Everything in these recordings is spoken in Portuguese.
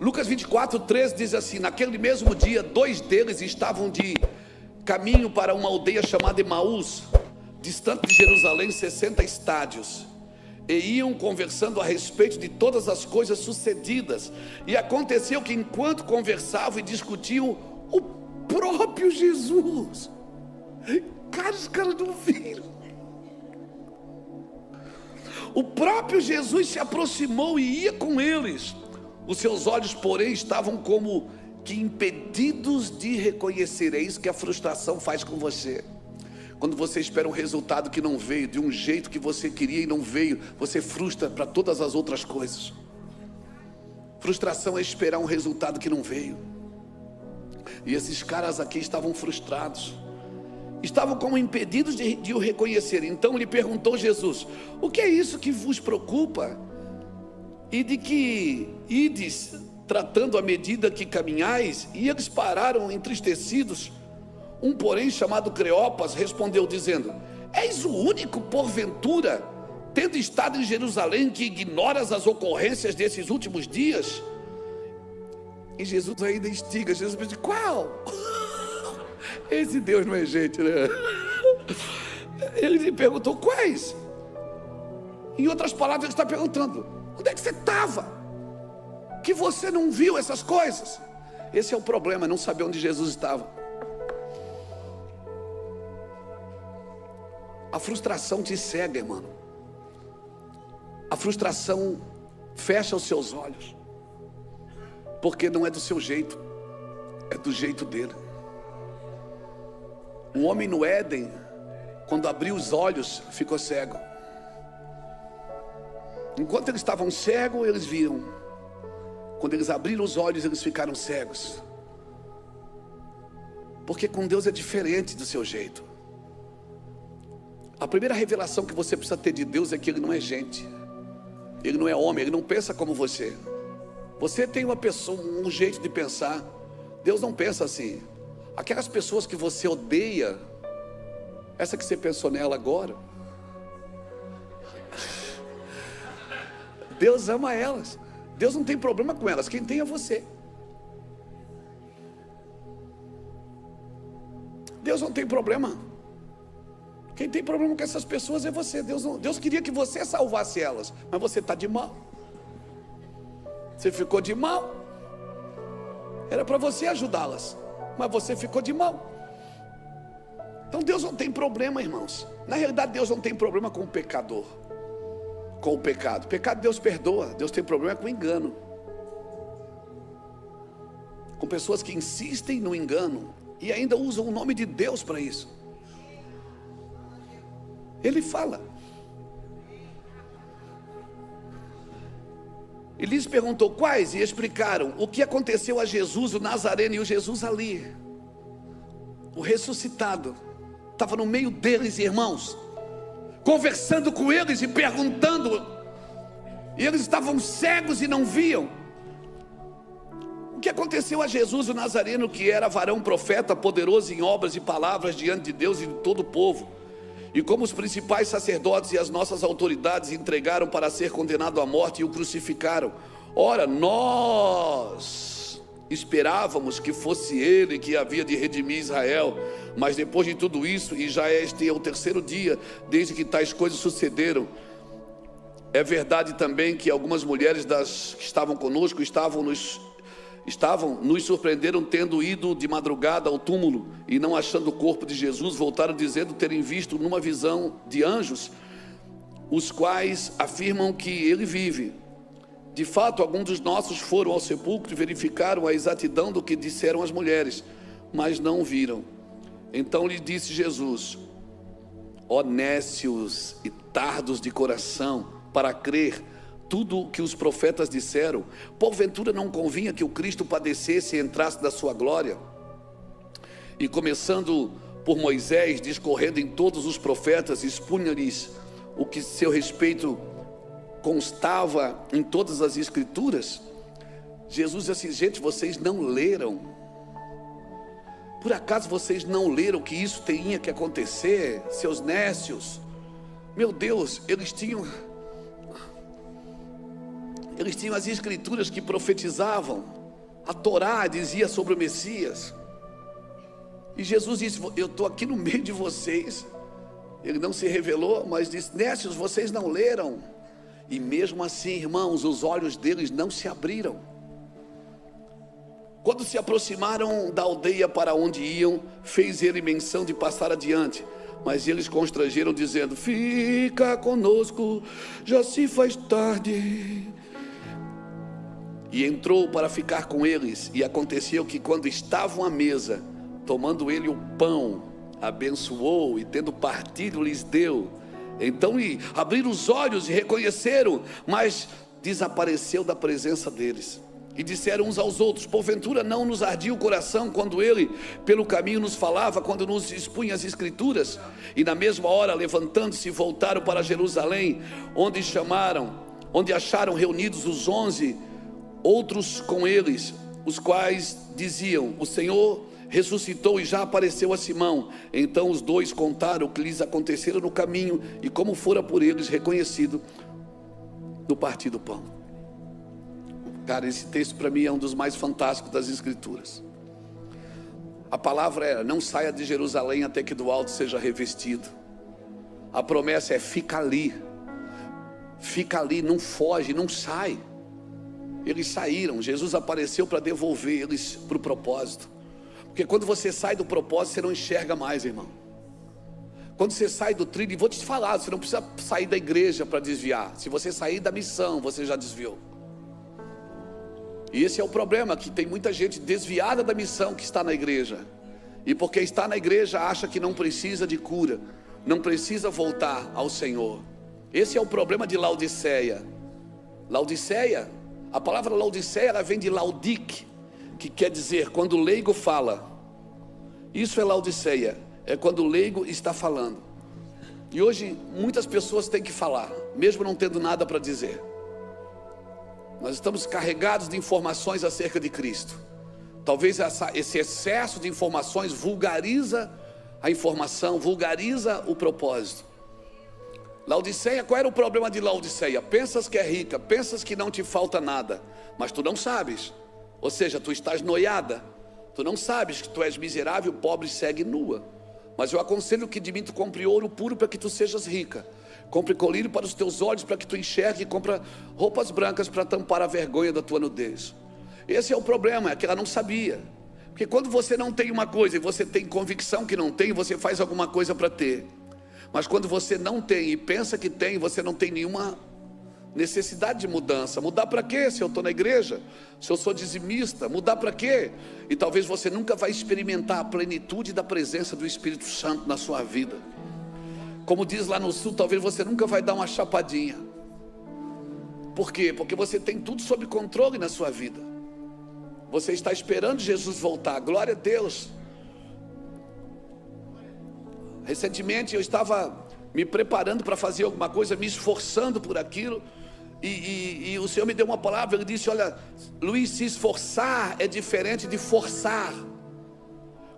Lucas 24:13 diz assim: naquele mesmo dia, 2 deles estavam de caminho para uma aldeia chamada Emaús, distante de Jerusalém 60 estádios, e iam conversando a respeito de todas as coisas sucedidas. E aconteceu que enquanto conversavam e discutiam, o próprio Jesus, cara, os caras não viram, o próprio Jesus se aproximou e ia com eles. Os seus olhos, porém, estavam como que impedidos de reconhecer. É isso que a frustração faz com você. Quando você espera um resultado que não veio, de um jeito que você queria e não veio, você frustra para todas as outras coisas. Frustração é esperar um resultado que não veio. E esses caras aqui estavam frustrados, estavam como impedidos de o reconhecer. Então lhe perguntou Jesus: o que é isso que vos preocupa? E de que ides tratando à medida que caminhais? E eles pararam entristecidos. Um, porém, chamado Cleopas, respondeu dizendo: és o único, porventura, tendo estado em Jerusalém, que ignoras as ocorrências desses últimos dias? E Jesus ainda instiga. Jesus diz: qual? Esse Deus não é gente, né? Ele lhe perguntou: quais? Em outras palavras, ele está perguntando: onde é que você estava, que você não viu essas coisas? Esse é o problema, não saber onde Jesus estava. A frustração te cega, irmão. A frustração fecha os seus olhos, porque não é do seu jeito, é do jeito dele. Um homem no Éden, quando abriu os olhos, ficou cego. Enquanto eles estavam cegos, eles viam. Quando eles abriram os olhos, eles ficaram cegos. Porque com Deus é diferente do seu jeito. A primeira revelação que você precisa ter de Deus é que Ele não é gente, Ele não é homem, Ele não pensa como você. Você tem uma pessoa, um jeito de pensar. Deus não pensa assim. Aquelas pessoas que você odeia, essa que você pensou nela agora, Deus ama elas. Deus não tem problema com elas, quem tem é você. Deus não tem problema. Quem tem problema com essas pessoas é você. Deus queria que você salvasse elas, mas você está de mal. Você ficou de mal. Era para você ajudá-las, mas você ficou de mal. Então Deus não tem problema, irmãos. Na realidade, Deus não tem problema com o pecador, com o pecado. Pecado Deus perdoa. Deus tem problema com o engano, com pessoas que insistem no engano e ainda usam o nome de Deus para isso. Ele fala. Ele lhes perguntou quais, e explicaram o que aconteceu a Jesus, o Nazareno. E o Jesus ali, o ressuscitado, estava no meio deles, irmãos, conversando com eles e perguntando. E eles estavam cegos e não viam. O que aconteceu a Jesus, o Nazareno, que era varão profeta, poderoso em obras e palavras diante de Deus e de todo o povo, e como os principais sacerdotes e as nossas autoridades entregaram para ser condenado à morte e o crucificaram. Ora, nós esperávamos que fosse ele que havia de redimir Israel, mas depois de tudo isso, e já este é o 3º dia desde que tais coisas sucederam, é verdade também que algumas mulheres que estavam conosco nos surpreenderam, tendo ido de madrugada ao túmulo e não achando o corpo de Jesus, voltaram dizendo terem visto numa visão de anjos, os quais afirmam que ele vive. De fato, alguns dos nossos foram ao sepulcro e verificaram a exatidão do que disseram as mulheres, mas não o viram. Então lhe disse Jesus: ó nécios e tardos de coração, para crer tudo o que os profetas disseram, porventura não convinha que o Cristo padecesse e entrasse da sua glória? E começando por Moisés, discorrendo em todos os profetas, expunha-lhes o que seu respeito constava em todas as escrituras. Jesus disse assim: gente, vocês não leram? Por acaso vocês não leram que isso tinha que acontecer, seus nécios? Meu Deus, eles tinham Eles tinham as escrituras que profetizavam. A Torá dizia sobre o Messias. E Jesus disse: eu estou aqui no meio de vocês. Ele não se revelou, mas disse: Nécios, vocês não leram. E mesmo assim, irmãos, os olhos deles não se abriram. Quando se aproximaram da aldeia para onde iam, fez ele menção de passar adiante. Mas eles constrangeram, dizendo: fica conosco, já se faz tarde. E entrou para ficar com eles. E aconteceu que quando estavam à mesa, tomando ele o pão, abençoou e tendo partido lhes deu. Então abriram os olhos e reconheceram, mas desapareceu da presença deles. E disseram uns aos outros: porventura não nos ardia o coração quando ele pelo caminho nos falava, quando nos expunha as escrituras? E na mesma hora, levantando-se, voltaram para Jerusalém, onde acharam reunidos os 11, outros com eles, os quais diziam: o Senhor ressuscitou e já apareceu a Simão. Então os dois contaram o que lhes acontecera no caminho e como fora por eles reconhecido no partir do pão. Cara, esse texto para mim é um dos mais fantásticos das Escrituras. A palavra era: não saia de Jerusalém até que do alto seja revestido. A promessa é: fica ali, não foge, não sai. Eles saíram, Jesus apareceu para devolver eles para o propósito. Porque quando você sai do propósito, você não enxerga mais, irmão. Quando você sai do trilho, e vou te falar, você não precisa sair da igreja para desviar. Se você sair da missão, você já desviou. E esse é o problema, que tem muita gente desviada da missão que está na igreja. E porque está na igreja, acha que não precisa de cura, não precisa voltar ao Senhor. Esse é o problema de Laodiceia. Laodiceia, a palavra Laodiceia, ela vem de laudic, que quer dizer quando o leigo fala. Isso é Laodiceia, é quando o leigo está falando. E hoje muitas pessoas têm que falar, mesmo não tendo nada para dizer. Nós estamos carregados de informações acerca de Cristo. Talvez esse excesso de informações vulgariza a informação, vulgariza o propósito. Laodiceia, qual era o problema de Laodiceia? Pensas que é rica, pensas que não te falta nada, mas tu não sabes. Ou seja, tu estás noiada. Tu não sabes que tu és miserável, pobre, cega e nua. Mas eu aconselho que de mim tu compre ouro puro para que tu sejas rica. Compre colírio para os teus olhos para que tu enxergue. E compra roupas brancas para tampar a vergonha da tua nudez. Esse é o problema, é que ela não sabia. Porque quando você não tem uma coisa e você tem convicção que não tem, você faz alguma coisa para ter. Mas quando você não tem e pensa que tem, você não tem nenhuma necessidade de mudança. Mudar para quê? Se eu estou na igreja, se eu sou dizimista, mudar para quê? E talvez você nunca vai experimentar a plenitude da presença do Espírito Santo na sua vida. Como diz lá no sul, talvez você nunca vai dar uma chapadinha. Por quê? Porque você tem tudo sob controle na sua vida. Você está esperando Jesus voltar. Glória a Deus. Recentemente eu estava me preparando para fazer alguma coisa, me esforçando por aquilo, e o Senhor me deu uma palavra. Ele disse: olha, Luiz, se esforçar é diferente de forçar.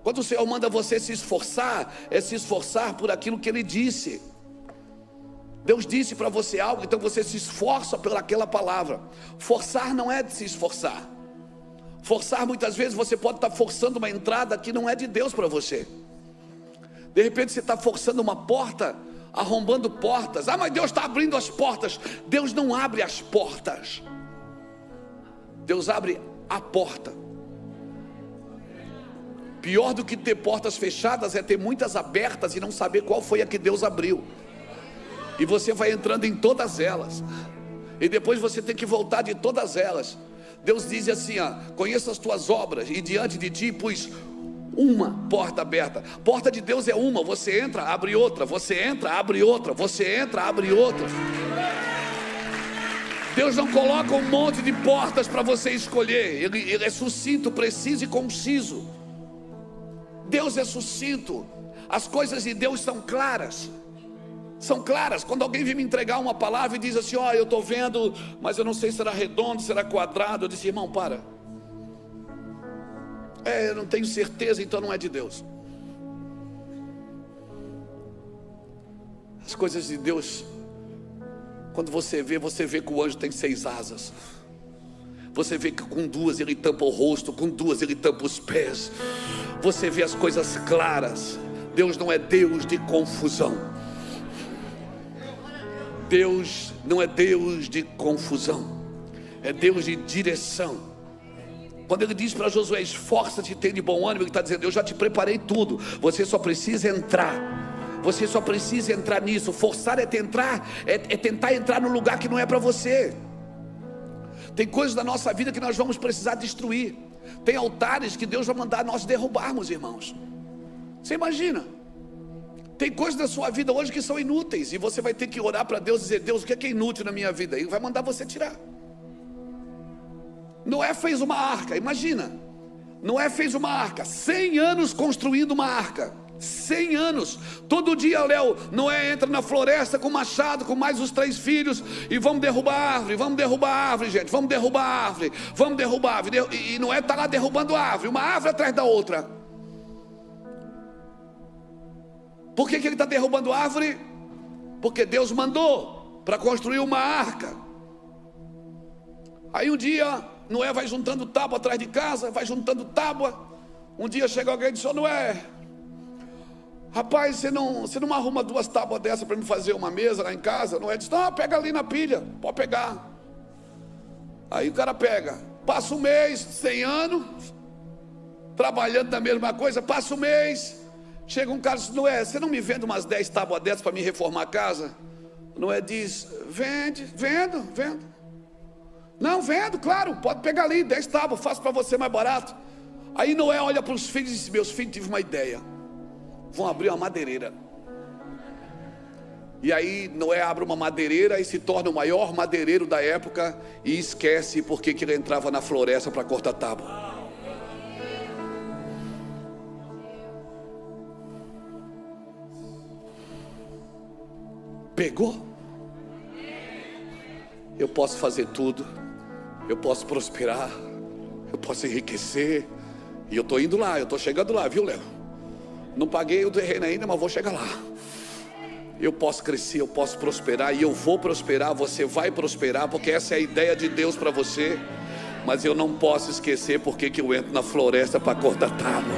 Quando o Senhor manda você se esforçar, é se esforçar por aquilo que Ele disse. Deus disse para você algo, então você se esforça pelaquela palavra. Forçar não é de se esforçar. Forçar, muitas vezes você pode estar forçando uma entrada que não é de Deus para você. De repente você está forçando uma porta, arrombando portas. Ah, mas Deus está abrindo as portas. Deus não abre as portas. Deus abre a porta. Pior do que ter portas fechadas é ter muitas abertas e não saber qual foi a que Deus abriu. E você vai entrando em todas elas. E depois você tem que voltar de todas elas. Deus diz assim: conheço as tuas obras e diante de ti pus uma porta aberta. Porta de Deus é uma. Você entra, abre outra. Você entra, abre outra. Você entra, abre outra. Deus não coloca um monte de portas para você escolher. Ele é sucinto, preciso e conciso. Deus é sucinto. As coisas de Deus são claras. São claras. Quando alguém vem me entregar uma palavra e diz assim: eu estou vendo, mas eu não sei se será redondo, será quadrado. Eu disse: irmão, para. Eu não tenho certeza, então não é de Deus. As coisas de Deus Quando você vê que o anjo tem 6 asas. Você vê que com 2 ele tampa o rosto, com 2 ele tampa os pés. Você vê as coisas claras. Deus não é Deus de confusão. Deus não é Deus de confusão. É Deus de direção. Quando ele diz para Josué, esforça-te e tem de bom ânimo, ele está dizendo, eu já te preparei tudo. Você só precisa entrar. Você só precisa entrar nisso. Forçar é tentar entrar no lugar que não é para você. Tem coisas da nossa vida que nós vamos precisar destruir. Tem altares que Deus vai mandar nós derrubarmos, irmãos. Você imagina? Tem coisas da sua vida hoje que são inúteis, e você vai ter que orar para Deus e dizer, Deus, o que é inútil na minha vida? Ele vai mandar você tirar. Noé fez uma arca, imagina. Noé fez uma arca, 100 anos construindo uma arca. 100 anos, todo dia Noé entra na floresta com machado, com mais os 3 filhos, e vamos derrubar a árvore, gente, vamos derrubar a árvore, e Noé está lá derrubando a árvore, uma árvore atrás da outra. Por que ele está derrubando a árvore? Porque Deus mandou para construir uma arca. Aí um dia Noé vai juntando tábua atrás de casa, vai juntando tábua. Um dia chega alguém e diz, Noé, rapaz, você não arruma 2 tábuas dessas para me fazer uma mesa lá em casa? Noé diz, não, pega ali na pilha, pode pegar. Aí o cara pega, passa um mês, 100 anos, trabalhando na mesma coisa, passa um mês, chega um cara e diz, Noé, você não me vende umas 10 tábuas dessas para me reformar a casa? Noé diz, vendo. Não, vendo, claro, pode pegar ali 10 tábuas, faço para você mais barato. Aí Noé olha para os filhos e diz, meus filhos, tive uma ideia. Vão abrir uma madeireira. E aí Noé abre uma madeireira e se torna o maior madeireiro da época, e esquece porque que ele entrava na floresta para cortar tábua. Pegou? Eu posso fazer tudo, eu posso prosperar, eu posso enriquecer, e eu estou indo lá, eu estou chegando lá, viu, Léo? Não paguei o terreno ainda, mas vou chegar lá. Eu posso crescer, eu posso prosperar, e eu vou prosperar, você vai prosperar, porque essa é a ideia de Deus para você. Mas eu não posso esquecer porque que eu entro na floresta para cortar tábua.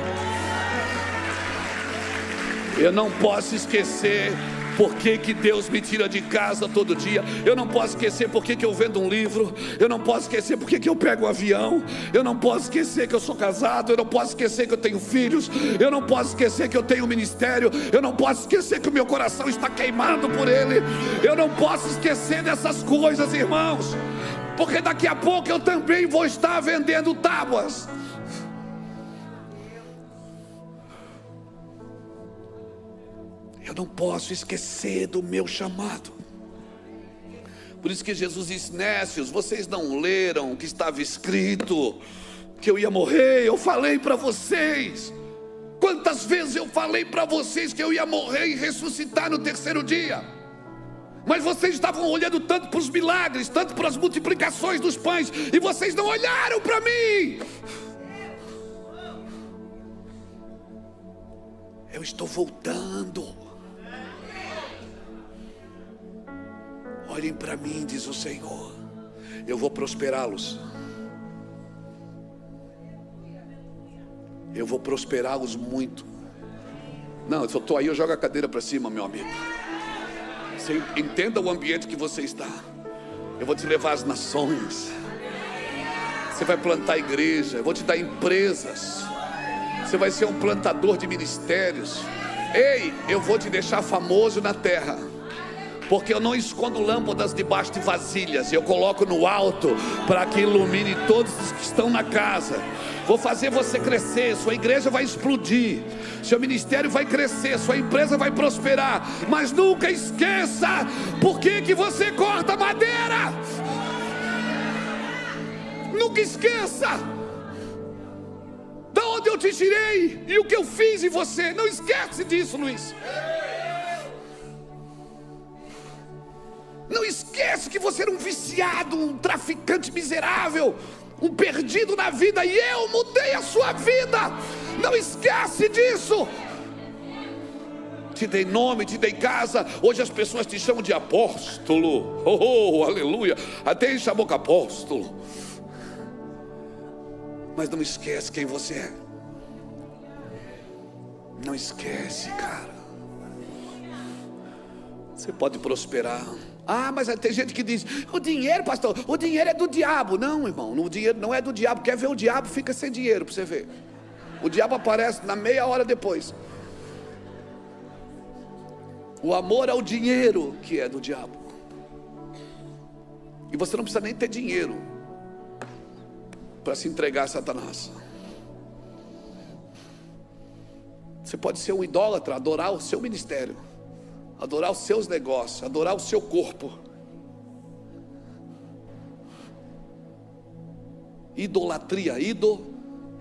Eu não posso esquecer por que que Deus me tira de casa todo dia. Eu não posso esquecer por que que eu vendo um livro. Eu não posso esquecer por que que eu pego um avião. Eu não posso esquecer que eu sou casado. Eu não posso esquecer que eu tenho filhos. Eu não posso esquecer que eu tenho um ministério. Eu não posso esquecer que o meu coração está queimado por Ele. Eu não posso esquecer dessas coisas, irmãos, porque daqui a pouco eu também vou estar vendendo tábuas. Eu não posso esquecer do meu chamado. Por isso que Jesus disse, nécios, vocês não leram o que estava escrito, que eu ia morrer? Eu falei para vocês. Quantas vezes eu falei para vocês que eu ia morrer e ressuscitar no 3º dia? Mas vocês estavam olhando tanto para os milagres, tanto para as multiplicações dos pães, e vocês não olharam para mim. Eu estou voltando. Olhem para mim, diz o Senhor, eu vou prosperá-los. Eu vou prosperá-los muito. Não, eu só estou aí, eu jogo a cadeira para cima, meu amigo. Você entenda o ambiente que você está. Eu vou te levar às nações. Você vai plantar igreja, eu vou te dar empresas. Você vai ser um plantador de ministérios. Ei, eu vou te deixar famoso na terra, porque eu não escondo lâmpadas debaixo de vasilhas, eu coloco no alto para que ilumine todos os que estão na casa. Vou fazer você crescer, sua igreja vai explodir, seu ministério vai crescer, sua empresa vai prosperar. Mas nunca esqueça por que que você corta madeira. Nunca esqueça da onde eu te tirei e o que eu fiz em você. Não esquece disso, Luiz. Não esquece que você era um viciado, um traficante miserável, um perdido na vida, e eu mudei a sua vida. Não esquece disso. te dei nome, te dei casa. Hoje as pessoas te chamam de apóstolo. Oh, aleluia. Até ele chamou de apóstolo. Mas não esquece quem você é. Não esquece, cara. Você pode prosperar. Ah, mas tem gente que diz: o dinheiro, pastor, o dinheiro é do diabo. Não, irmão, o dinheiro não é do diabo. Quer ver o diabo, fica sem dinheiro para você ver. O diabo aparece na meia hora depois. O amor ao dinheiro que é do diabo. E você não precisa nem ter dinheiro para se entregar a Satanás. Você pode ser um idólatra, adorar o seu ministério, adorar os seus negócios, adorar o seu corpo. Idolatria,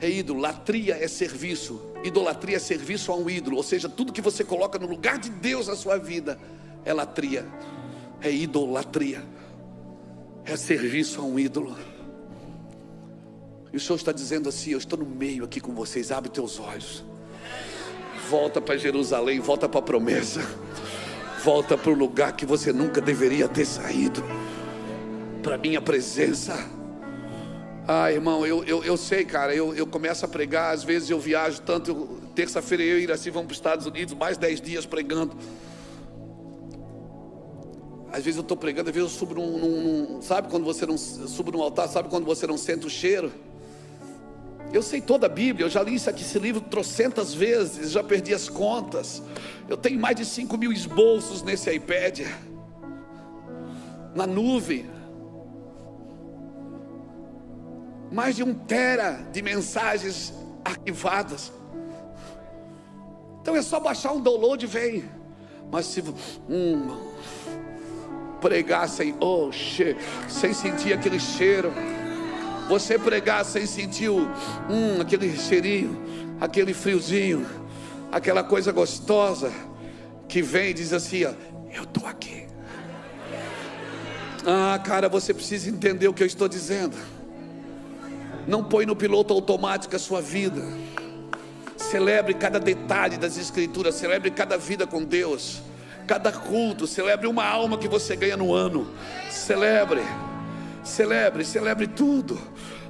idolatria é serviço. Idolatria é serviço a um ídolo. Ou seja, tudo que você coloca no lugar de Deus na sua vida é latria, é idolatria, é serviço a um ídolo. E o Senhor está dizendo assim: eu estou no meio aqui com vocês. Abre teus olhos, volta para Jerusalém, volta para a promessa, volta para o lugar que você nunca deveria ter saído, para a minha presença. Ah, irmão, eu sei, cara, eu começo a pregar, às vezes eu viajo tanto. Terça-feira eu e Iraci vamos para os Estados Unidos, mais 10 dias pregando. Às vezes eu estou pregando, às vezes eu subo sabe quando você não subo num altar, sabe quando você não sente o cheiro? Eu sei toda a Bíblia, eu já li esse livro trocentas vezes, já perdi as contas. Eu tenho mais de 5.000 esboços nesse iPad, na nuvem. Mais de 1 tera de mensagens arquivadas. Então é só baixar um download e vem. Mas se pregar sem sentir aquele cheiro, você pregar sem sentir aquele cheirinho, aquele friozinho, aquela coisa gostosa que vem e diz assim: ó, eu estou aqui. Ah, cara, você precisa entender o que eu estou dizendo. Não põe no piloto automático a sua vida. Celebre cada detalhe das Escrituras. Celebre cada vida com Deus, cada culto. Celebre uma alma que você ganha no ano. Celebre tudo.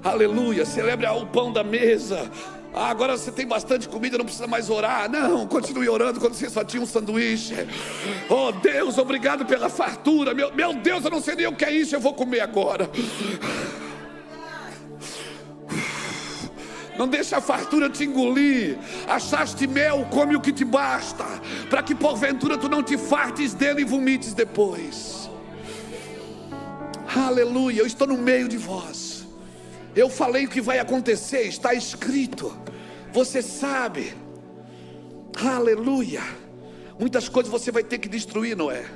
Aleluia. Celebre o pão da mesa. Ah, agora você tem bastante comida, não precisa mais orar. Não, continue orando quando você só tinha um sanduíche. Oh Deus, obrigado pela fartura. Meu Deus, eu não sei nem o que é isso, eu vou comer agora. Não deixa a fartura te engolir. Achaste mel, come o que te basta, para que porventura tu não te fartes dele e vomites depois. Aleluia, eu estou no meio de vós. Eu falei o que vai acontecer, está escrito. Você sabe. Aleluia. Muitas coisas você vai ter que destruir, não é?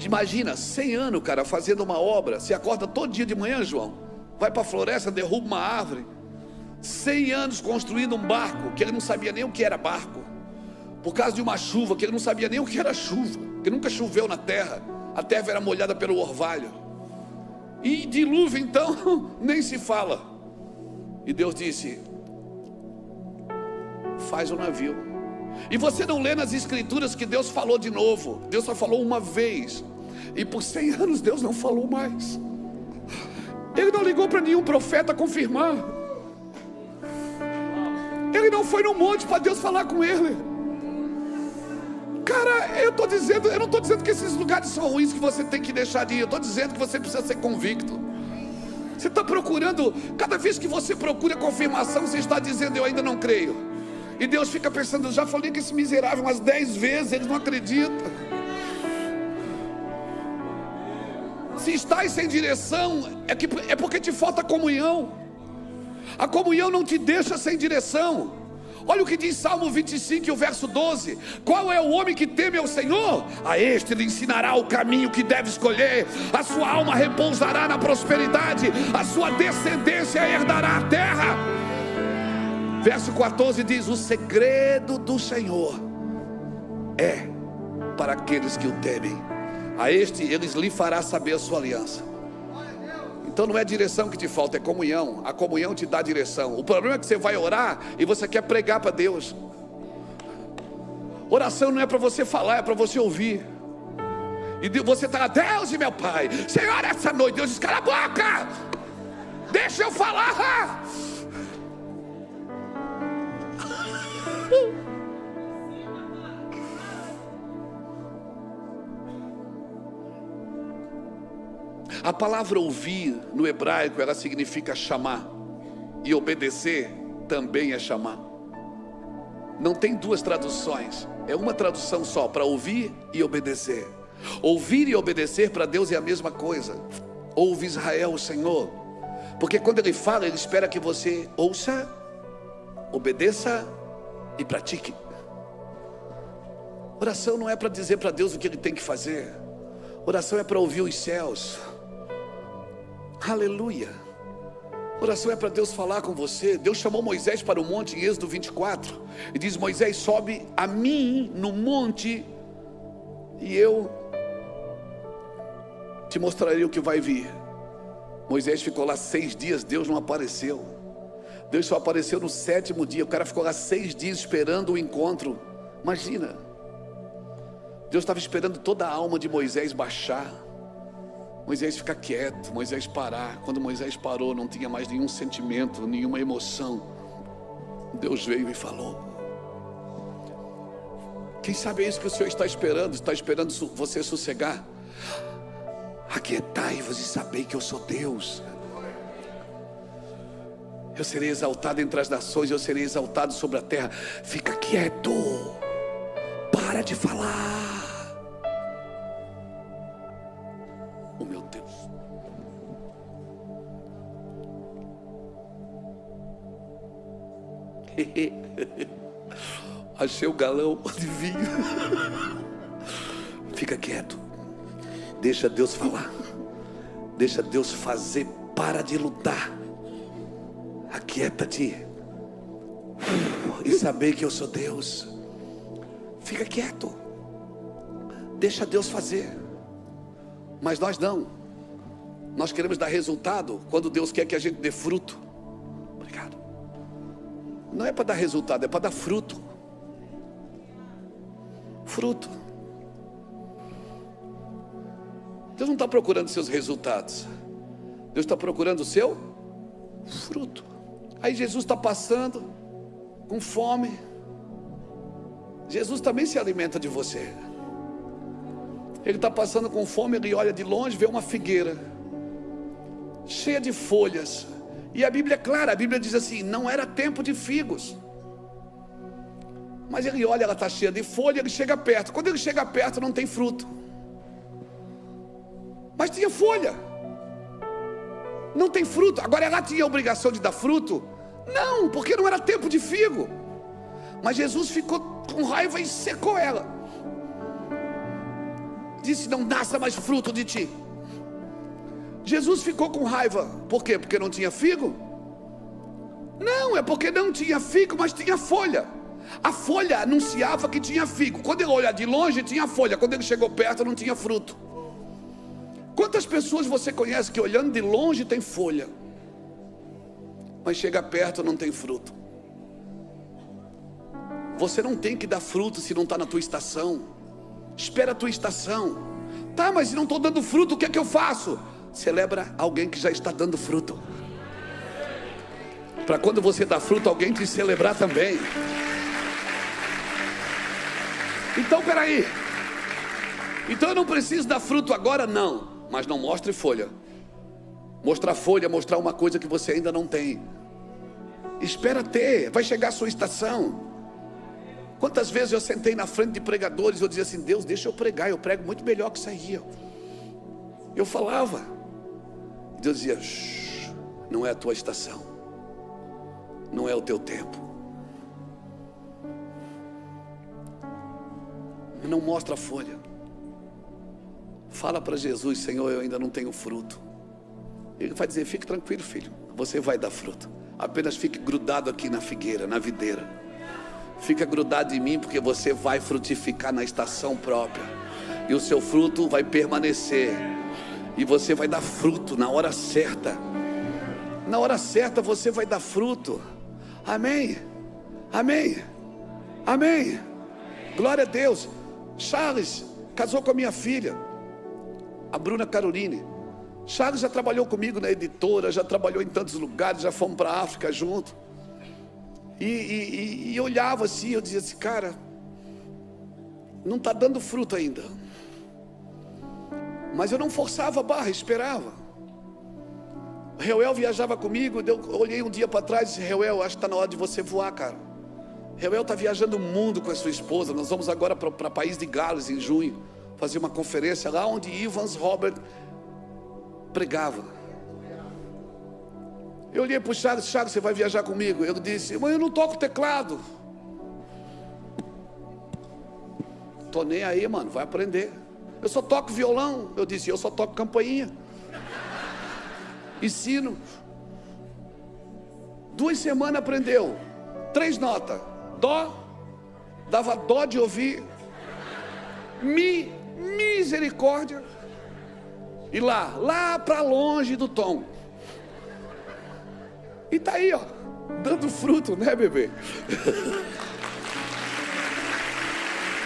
Imagina, 100 anos, cara, fazendo uma obra. Você acorda todo dia de manhã, João, vai para a floresta, derruba uma árvore. 100 anos construindo um barco, que ele não sabia nem o que era barco, por causa de uma chuva, que ele não sabia nem o que era chuva, que nunca choveu na terra, a terra era molhada pelo orvalho. E dilúvio então, nem se fala. E Deus disse: faz um navio. E você não lê nas Escrituras que Deus falou de novo. Deus só falou uma vez, e por 100 anos Deus não falou mais. Ele não ligou para nenhum profeta confirmar. Ele não foi no monte para Deus falar com ele. Cara, eu não estou dizendo que esses lugares são ruins, que você tem que deixar de ir. Eu estou dizendo que você precisa ser convicto. Você está procurando, cada vez que você procura confirmação, você está dizendo: eu ainda não creio. E Deus fica pensando: eu já falei que esse miserável umas 10 vezes, ele não acredita. Se estás sem direção, é porque te falta comunhão. A comunhão não te deixa sem direção. Olha o que diz Salmo 25 e o verso 12: qual é o homem que teme ao Senhor? A este lhe ensinará o caminho que deve escolher. A sua alma repousará na prosperidade, a sua descendência herdará a terra. Verso 14 diz: o segredo do Senhor é para aqueles que o temem. A este eles lhe fará saber a sua aliança. Então não é direção que te falta, é comunhão. A comunhão te dá direção. O problema é que você vai orar e você quer pregar para Deus. Oração não é para você falar, é para você ouvir. E você está, Deus e meu Pai, Senhor, essa noite, Deus diz, cala a boca, deixa eu falar. A palavra ouvir no hebraico, ela significa chamar, e obedecer também é chamar. Não tem duas traduções, é uma tradução só, para ouvir e obedecer. Ouvir e obedecer para Deus é a mesma coisa. Ouve, Israel, o Senhor, porque quando Ele fala, Ele espera que você ouça, obedeça e pratique. Oração não é para dizer para Deus o que Ele tem que fazer. Oração é para ouvir os céus. Aleluia. Oração é para Deus falar com você. Deus chamou Moisés para o monte em Êxodo 24 e diz, Moisés, sobe a mim no monte e eu te mostrarei o que vai vir. Moisés ficou lá 6 dias, Deus não apareceu. Deus só apareceu no 7º dia. O cara ficou lá 6 dias esperando o encontro. Imagina, Deus estava esperando toda a alma de Moisés baixar, Moisés ficar quieto, Moisés parar. Quando Moisés parou, não tinha mais nenhum sentimento, nenhuma emoção. Deus veio e falou. Quem sabe é isso que o Senhor está esperando você sossegar. Aquietai-vos e sabei que eu sou Deus. Eu serei exaltado entre as nações, eu serei exaltado sobre a terra. Fica quieto, para de falar. Oh meu Deus. Achei o galão de vinho. Fica quieto, deixa Deus falar, deixa Deus fazer, para de lutar. Aquieta-te e saber que eu sou Deus. Fica quieto, deixa Deus fazer. Mas nós não, nós queremos dar resultado quando Deus quer que a gente dê fruto. Obrigado. Não é para dar resultado, é para dar fruto. Fruto. Deus não está procurando seus resultados, Deus está procurando o seu fruto. Aí Jesus está passando com fome. Jesus também se alimenta de você. Ele está passando com fome, ele olha de longe, vê uma figueira cheia de folhas. E a Bíblia é clara, a Bíblia diz assim, não era tempo de figos. Mas ele olha, ela está cheia de folha, ele chega perto. Quando ele chega perto, não tem fruto. Mas tinha folha. Não tem fruto. Agora ela tinha a obrigação de dar fruto? Não, porque não era tempo de figo. Mas Jesus ficou com raiva e secou ela. Disse, não nasça mais fruto de ti. Jesus ficou com raiva. Por quê? Porque não tinha figo? Não, é porque não tinha figo, mas tinha folha. A folha anunciava que tinha figo. Quando ele olhava de longe, tinha folha. Quando ele chegou perto, não tinha fruto. Quantas pessoas você conhece que olhando de longe tem folha, mas chega perto não tem fruto? Você não tem que dar fruto se não está na tua estação. Espera a tua estação. Tá, mas se não estou dando fruto, o que é que eu faço? Celebra alguém que já está dando fruto, para quando você dá fruto, alguém te celebrar também. Então peraí, então eu não preciso dar fruto agora? Não, mas não mostre folha. Mostrar folha, mostrar uma coisa que você ainda não tem. Espera ter, vai chegar a sua estação. Quantas vezes eu sentei na frente de pregadores, eu dizia assim, Deus, deixa eu pregar, eu prego muito melhor que isso aí. Eu falava, Deus dizia, não é a tua estação, não é o teu tempo. Não mostra a folha. Fala para Jesus, Senhor, eu ainda não tenho fruto. Ele vai dizer, fique tranquilo, filho, você vai dar fruto. Apenas fique grudado aqui na figueira, na videira. Fica grudado em mim, porque você vai frutificar na estação própria. E o seu fruto vai permanecer. E você vai dar fruto na hora certa. Na hora certa você vai dar fruto. Amém? Amém? Amém? Glória a Deus. Charles casou com a minha filha, a Bruna Caroline. Charles já trabalhou comigo na editora, já trabalhou em tantos lugares, já fomos para a África junto. E eu olhava assim, eu dizia assim, cara, não está dando fruto ainda. Mas eu não forçava a barra, esperava. Reuel viajava comigo, eu olhei um dia para trás e disse, Reuel, acho que está na hora de você voar, cara. Reuel está viajando o mundo com a sua esposa. Nós vamos agora para o país de Gales em junho, fazer uma conferência lá onde Evans Robert pregava. Eu olhei para o Charles, Charles, você vai viajar comigo? Eu disse, mas eu não toco teclado. Tô nem aí, mano, vai aprender. Eu só toco violão. Eu disse, eu só toco campainha. E sino. 2 semanas aprendeu 3 notas. Dó, dava dó de ouvir. Mi, misericórdia. E lá para longe do tom. E tá aí, ó, dando fruto, né, bebê?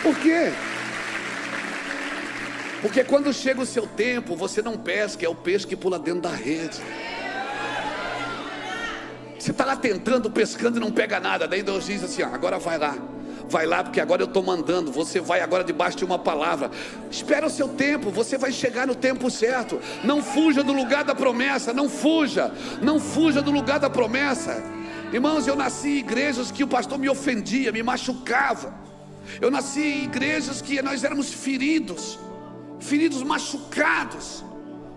Por quê? Porque quando chega o seu tempo, você não pesca, é o peixe que pula dentro da rede. Você está lá tentando, pescando e não pega nada. Daí Deus diz assim, agora vai lá, porque agora eu estou mandando. Você vai agora debaixo de uma palavra. Espera o seu tempo, você vai chegar no tempo certo. Não fuja do lugar da promessa, não fuja do lugar da promessa. Irmãos, eu nasci em igrejas que o pastor me ofendia, me machucava. Eu nasci em igrejas que nós éramos feridos, machucados.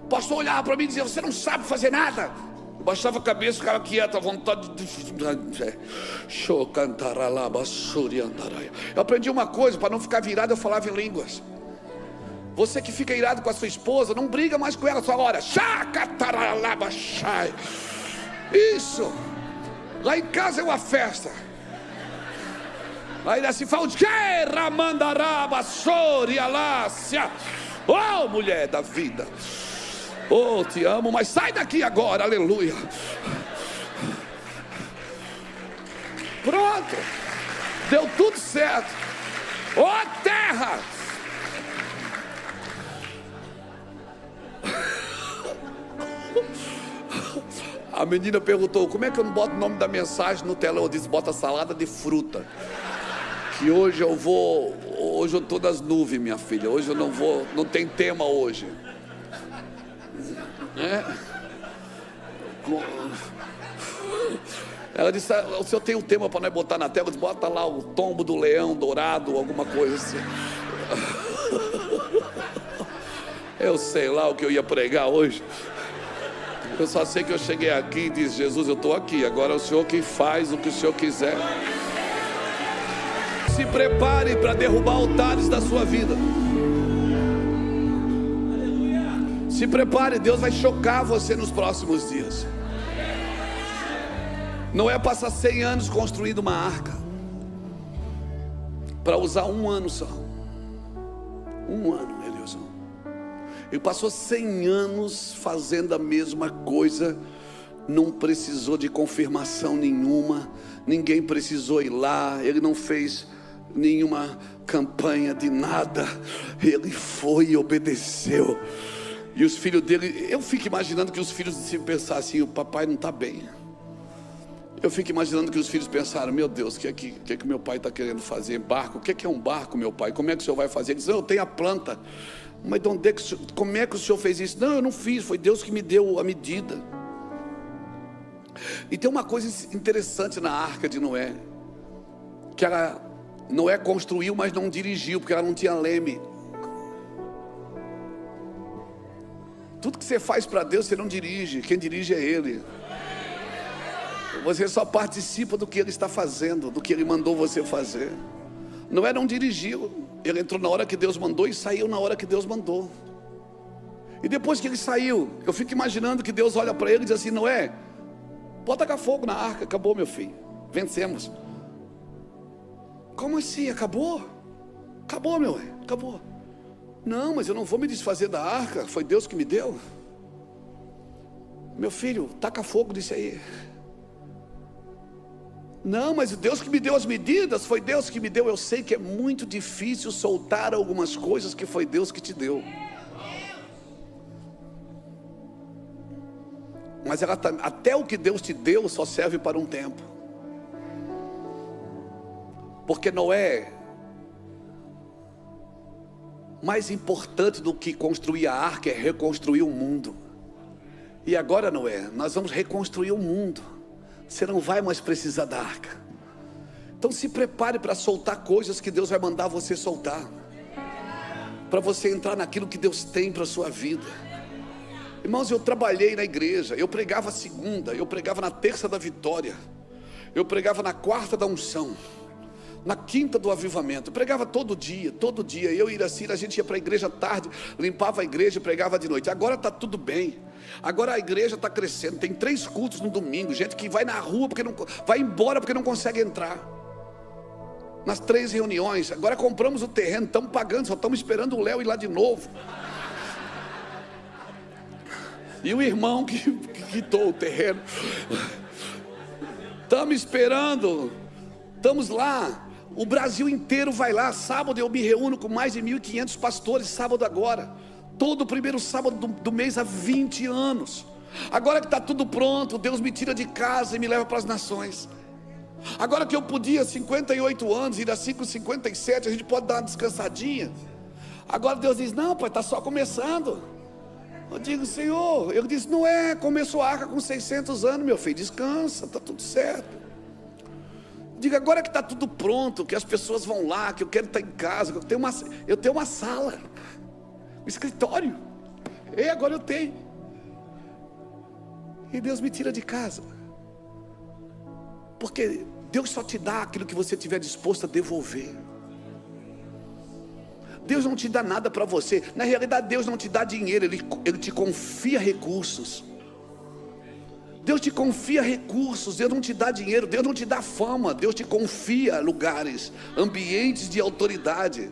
O pastor olhava para mim e dizia, você não sabe fazer nada. Eu baixava a cabeça, ficava quieto, à vontade de... Eu aprendi uma coisa, para não ficar virado, eu falava em línguas. Você que fica irado com a sua esposa, não briga mais com ela, só hora. Isso. Lá em casa é uma festa. Aí assim fala de oh, mulher da vida. Oh, te amo, mas sai daqui agora, aleluia. Pronto, deu tudo certo. Oh, terra. A menina perguntou, como é que eu não boto o nome da mensagem no telão? Eu disse, bota salada de fruta. Que hoje eu estou nas nuvens, minha filha. Hoje eu não vou, não tem tema hoje. Ela disse, o senhor tem um tema para nós botar na tela? Eu disse, bota lá o tombo do leão dourado, alguma coisa assim. Eu sei lá o que eu ia pregar hoje. Eu só sei que eu cheguei aqui e disse, Jesus, eu estou aqui, agora é o Senhor que faz o que o Senhor quiser. Se prepare para derrubar altares da sua vida. Se prepare, Deus vai chocar você nos próximos dias. Não é passar 100 anos construindo uma arca para usar 1 ano só. 1 ano, Elielson. Ele passou 100 anos fazendo a mesma coisa. Não precisou de confirmação nenhuma. Ninguém precisou ir lá. Ele não fez nenhuma campanha de nada. Ele foi e obedeceu. E os filhos dele, eu fico imaginando que os filhos se pensaram assim, o papai não está bem. Eu fico imaginando que os filhos pensaram, meu Deus, o que é que meu pai está querendo fazer? Barco, o que é um barco, meu pai? Como é que o senhor vai fazer? Ele diz, eu tenho a planta. Mas de onde é que, como é que o senhor fez isso? Não, eu não fiz, foi Deus que me deu a medida. E tem uma coisa interessante na arca de Noé, que Noé construiu, mas não dirigiu, porque ela não tinha leme. Tudo que você faz para Deus, você não dirige, quem dirige é Ele. Você só participa do que Ele está fazendo, do que Ele mandou você fazer. Noé não dirigiu, ele entrou na hora que Deus mandou e saiu na hora que Deus mandou. E depois que ele saiu, eu fico imaginando que Deus olha para ele e diz assim, Noé, pode tacar fogo na arca, acabou meu filho, vencemos. Como assim, acabou? Acabou, meu, acabou. Não, mas eu não vou me desfazer da arca, foi Deus que me deu. Meu filho, taca fogo disso aí. Não, mas Deus que me deu as medidas, foi Deus que me deu. Eu sei que é muito difícil soltar algumas coisas que foi Deus que te deu. Mas até o que Deus te deu só serve para um tempo. Porque Noé, mais importante do que construir a arca é reconstruir o mundo. E agora, Noé, nós vamos reconstruir o mundo. Você não vai mais precisar da arca. Então se prepare para soltar coisas que Deus vai mandar você soltar, para você entrar naquilo que Deus tem para a sua vida. Irmãos, eu trabalhei na igreja, eu pregava segunda, eu pregava na terça da vitória, eu pregava na quarta da unção, na quinta do avivamento, eu pregava todo dia, eu e Iracira, a gente ia para a igreja tarde, limpava a igreja e pregava de noite. Agora está tudo bem, agora a igreja está crescendo, tem 3 cultos no domingo, gente que vai na rua, porque não, vai embora porque não consegue entrar, nas 3 reuniões, agora compramos o terreno, estamos pagando, só estamos esperando o Léo ir lá de novo, e o irmão que quitou o terreno, estamos esperando, estamos lá. O Brasil inteiro vai lá. Sábado eu me reúno com mais de 1.500 pastores. Sábado agora, todo primeiro sábado do mês há 20 anos. Agora que está tudo pronto, Deus me tira de casa e me leva para as nações. Agora que eu podia 58 anos, ir assim com 57, a gente pode dar uma descansadinha. Agora Deus diz, não pai, está só começando. Eu digo, Senhor, eu disse, não é, começou a arca com 600 anos, meu filho, descansa, está tudo certo. Diga, agora que está tudo pronto, que as pessoas vão lá, que eu quero estar em casa, que eu tenho uma sala, um escritório, e agora eu tenho. E Deus me tira de casa, porque Deus só te dá aquilo que você estiver disposto a devolver. Deus não te dá nada para você. Na realidade Deus não te dá dinheiro, Ele te confia recursos. Deus te confia recursos, Deus não te dá dinheiro, Deus não te dá fama, Deus te confia lugares, ambientes de autoridade.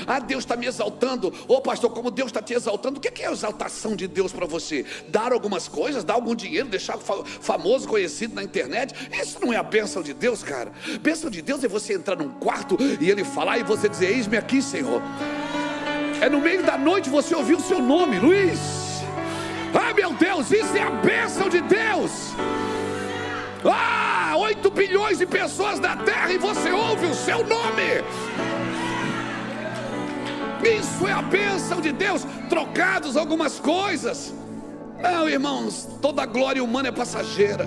Ah, Deus está me exaltando. Ô pastor, como Deus está te exaltando, o que é a exaltação de Deus para você? Dar algumas coisas, dar algum dinheiro, deixar famoso, conhecido na internet? Isso não é a bênção de Deus, cara. Bênção de Deus é você entrar num quarto e Ele falar e você dizer, eis-me aqui, Senhor. É no meio da noite você ouvir o seu nome, Luiz. Ah, meu Deus, isso é a bênção de Deus. 8 bilhões de pessoas na terra e você ouve o seu nome. Isso é a bênção de Deus. Trocados algumas coisas. Não, irmãos, toda glória humana é passageira.